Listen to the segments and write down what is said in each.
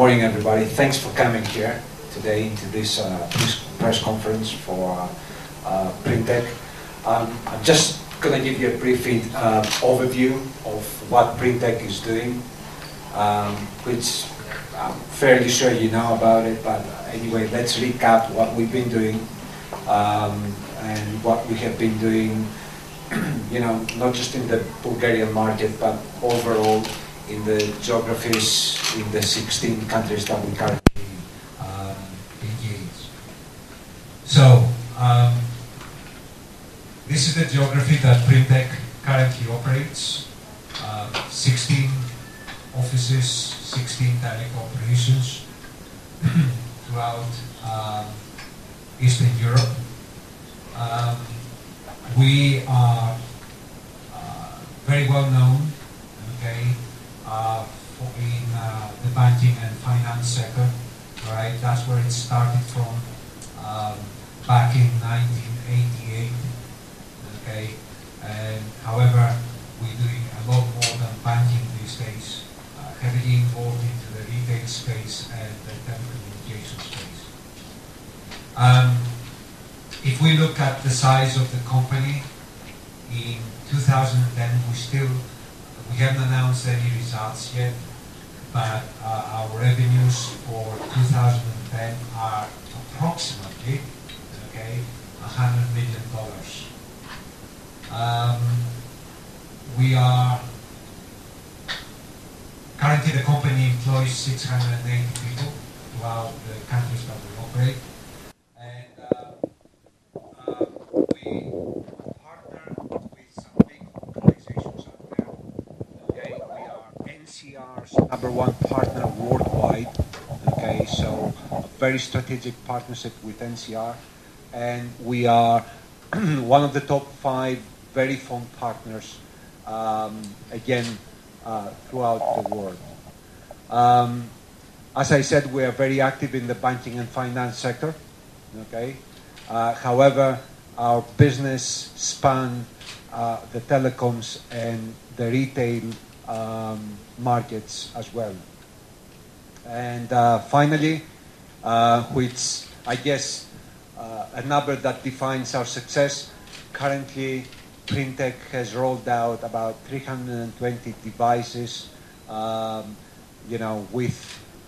morning, everybody. Thanks for coming here today to this press conference for Printech. I'm just going to give you a brief overview of what Printech is doing, which I'm fairly sure you know about it, but anyway, let's recap what we've been doing and what we have been doing, not just in the Bulgarian market, but overall in the geographies in the 16 countries that we currently engage. So, this is the geography that Printech currently operates. 16 offices, 16 direct operations throughout Eastern Europe. We are very well known, in the banking and finance sector, right? That's where it started from back in 1988, And however, we're doing a lot more than banking these days, heavily involved into the retail space and the telecommunications space. If we look at the size of the company, in 2010, we haven't announced any results yet, but our revenues for 2010 are approximately, $100 million. We are currently, the company employs 680 people throughout the countries that we operate, and we partner with some big organizations out there. We are NCR's #1 partner worldwide. So a very strategic partnership with NCR, and we are one of the top 5 very fond partners, throughout the world. As I said, we are very active in the banking and finance sector. However, our business span the telecoms and the retail markets as well. And finally, which I guess a number that defines our success, currently Printech has rolled out about 320 devices,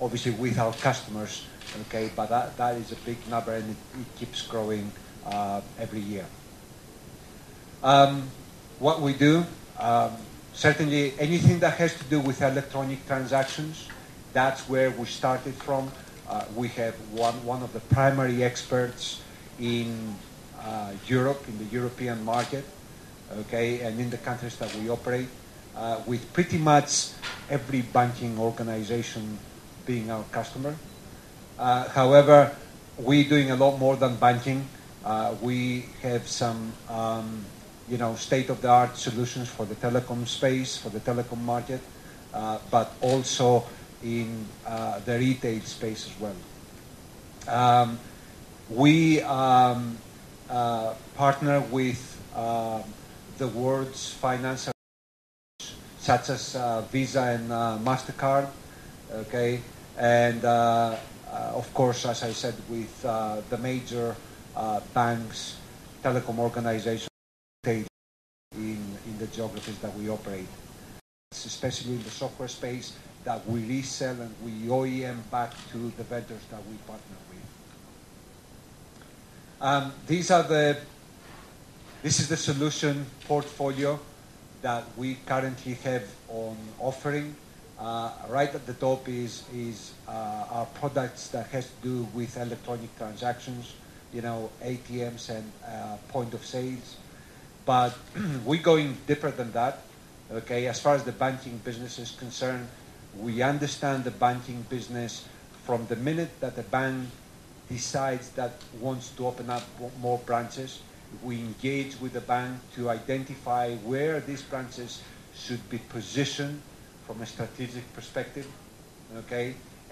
obviously with our customers, but that is a big number, and it keeps growing every year. What we do, certainly anything that has to do with electronic transactions, that's where we started from. We have one of the primary experts in Europe, in the European market, and in the countries that we operate, with pretty much every banking organization being our customer. However, we're doing a lot more than banking. We have some, state-of-the-art solutions for the telecom space, for the telecom market, but also in the retail space as well. We partner with the world's financial such as Visa and MasterCard, and of course, as I said, with the major banks, telecom organizations in the geographies that we operate, especially in the software space that we resell and we OEM back to the vendors that we partner with. This is the solution portfolio that we currently have on offering. Right at the top is our products that has to do with electronic transactions, ATMs and point of sales. But we're going deeper than that. As far as the banking business is concerned, we understand the banking business from the minute that the bank decides that wants to open up more branches. We engage with the bank to identify where these branches should be positioned from a strategic perspective,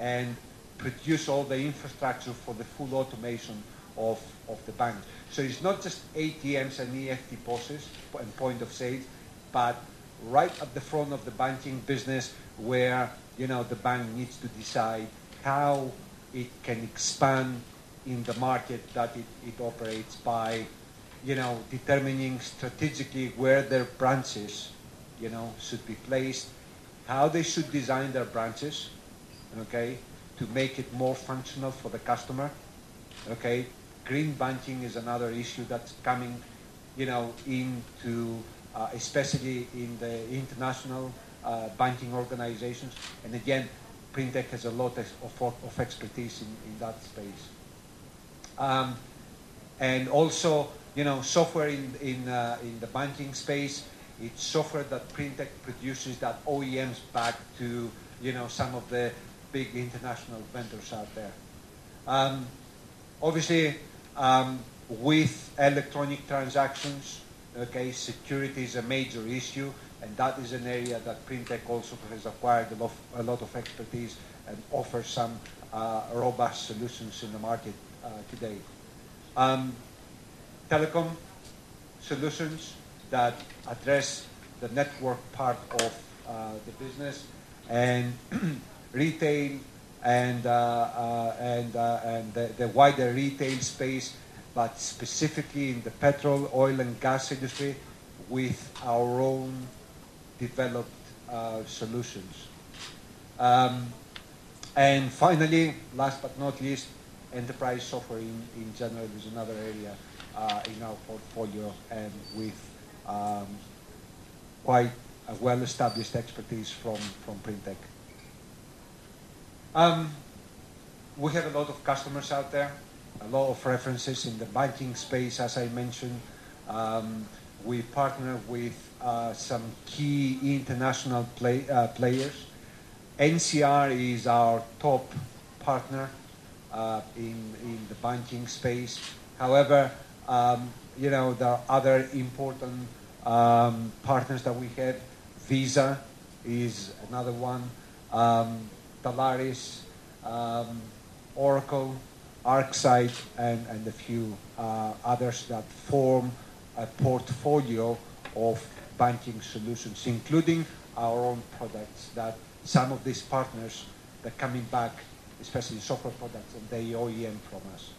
and produce all the infrastructure for the full automation of the bank. So it's not just ATMs and EFT POSes and point of sales, but right at the front of the banking business where, the bank needs to decide how it can expand in the market that it operates by, determining strategically where their branches, should be placed, how they should design their branches, okay, to make it more functional for the customer, okay. Green banking is another issue that's coming, into, especially in the international banking organizations. And again, Printech has a lot of expertise in that space. And also, software in the banking space, it's software that Printech produces that OEMs back to, some of the big international vendors out there. Obviously, with electronic transactions, okay, security is a major issue, and that is an area that Printech also has acquired a lot of expertise and offers some robust solutions in the market today. Telecom solutions that address the network part of the business, and retail and the wider retail space, but specifically in the petrol, oil, and gas industry with our own developed solutions. And finally, last but not least, enterprise software in general is another area in our portfolio, and with quite a well-established expertise from Printech. We have a lot of customers out there, a lot of references in the banking space, as I mentioned. We partner with some key international players. NCR is our top partner in the banking space. However, there are other important partners that we have. Visa is another one. Talaris, Oracle, ArcSight, and a few others that form a portfolio of banking solutions, including our own products, that some of these partners that are coming back, especially software products, and they OEM from us.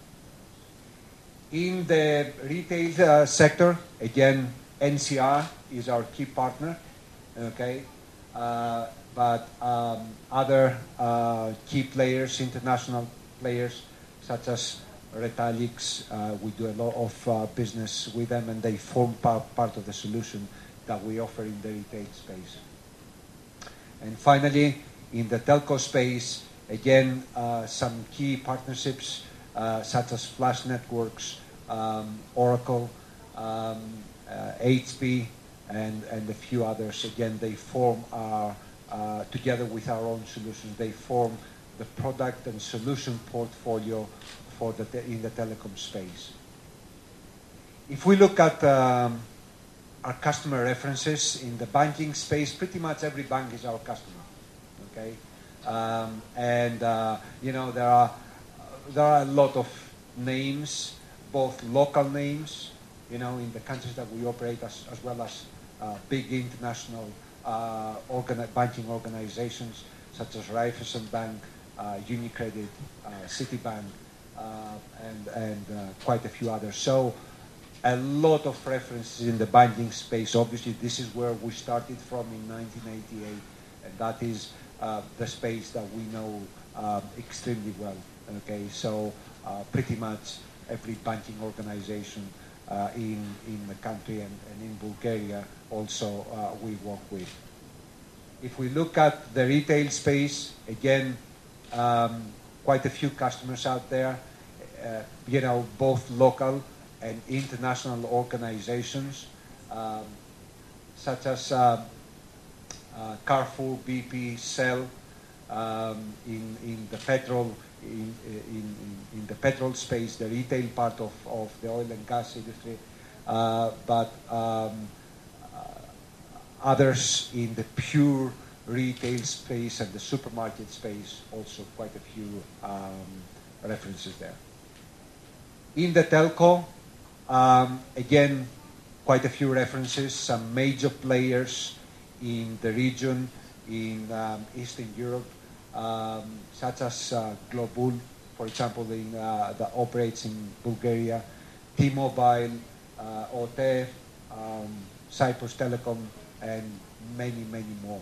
In the retail sector, again, NCR is our key partner, okay? But other key players, international players, such as Retalix, we do a lot of business with them, and they form part of the solution that we offer in the retail space. And finally, in the telco space, again, some key partnerships, such as Flash Networks, Oracle, HP, and a few others. Again, they form our, together with our own solutions, they form the product and solution portfolio for in the telecom space. If we look at our customer references in the banking space, pretty much every bank is our customer, okay? There are a lot of names, both local names, in the countries that we operate, as well as big international banking organizations such as Raiffeisen Bank, UniCredit, Citibank, and quite a few others. So a lot of references in the banking space. Obviously, this is where we started from in 1988, and that is the space that we know extremely well. Okay, so pretty much every banking organization in the country and in Bulgaria also we work with. If we look at the retail space, again, quite a few customers out there, both local and international organizations, such as Carrefour, BP, Shell, in the petrol in the petrol space, the retail part of the oil and gas industry, but others in the pure retail space and the supermarket space, also quite a few references there. In the telco, again, quite a few references, some major players in the region, in Eastern Europe, such as Globul, for example, that operates in Bulgaria, T-Mobile, OTE, Cyprus Telecom, and many, many more.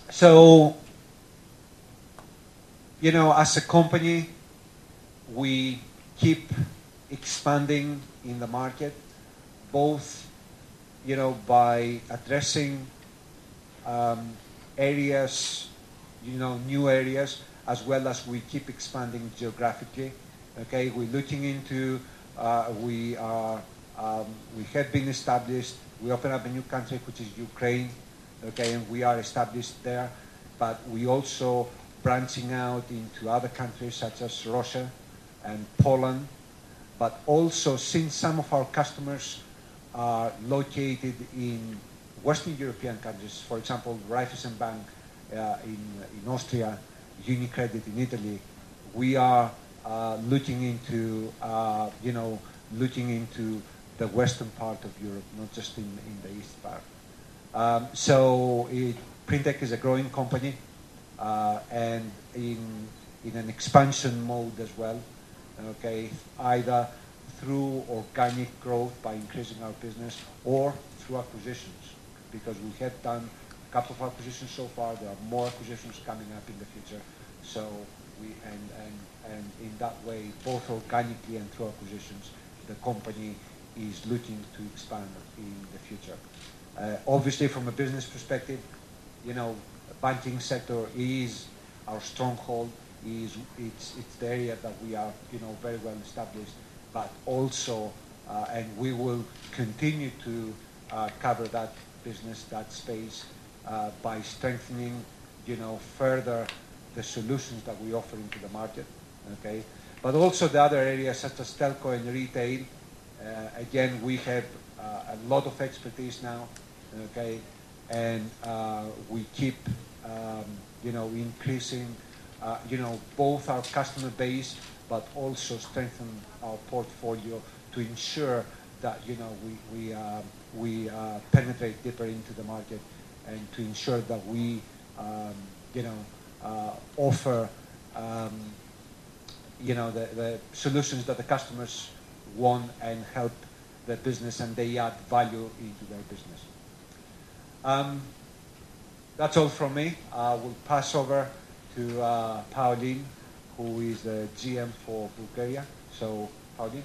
So, you know, as a company, we keep expanding in the market, both, you know, by addressing areas, you know, new areas, as well as we keep expanding geographically. Okay, we're looking into, we have been established. We open up a new country, which is Ukraine. Okay, and we are established there, but we also branching out into other countries such as Russia and Poland. But also, since some of our customers are located in Western European countries, for example, Raiffeisen Bank in Austria, UniCredit in Italy, we are looking into, you know, looking into the western part of Europe, not just in the east part. So Printec is a growing company and in an expansion mode as well. Okay, either through organic growth by increasing our business or through acquisitions, because we have done a couple of acquisitions so far. There are more acquisitions coming up in the future. So and in that way, both organically and through acquisitions, the company is looking to expand in the future. Obviously, from a business perspective, you know, the banking sector is our stronghold. It's the area that we are, you know, very well established, but also, and we will continue to cover that business, that space, by strengthening, you know, further the solutions that we offer into the market. Okay, but also the other areas such as telco and retail. Again, we have a lot of expertise now. Okay, and we keep, you know, increasing, you know, both our customer base, but also strengthen our portfolio to ensure that, you know, we penetrate deeper into the market, and to ensure that we, you know, offer, you know, the solutions that the customers want and help the business, and they add value into their business. That's all from me. I will pass over to Pauline, who is the GM for Bulgaria. So, Pauline.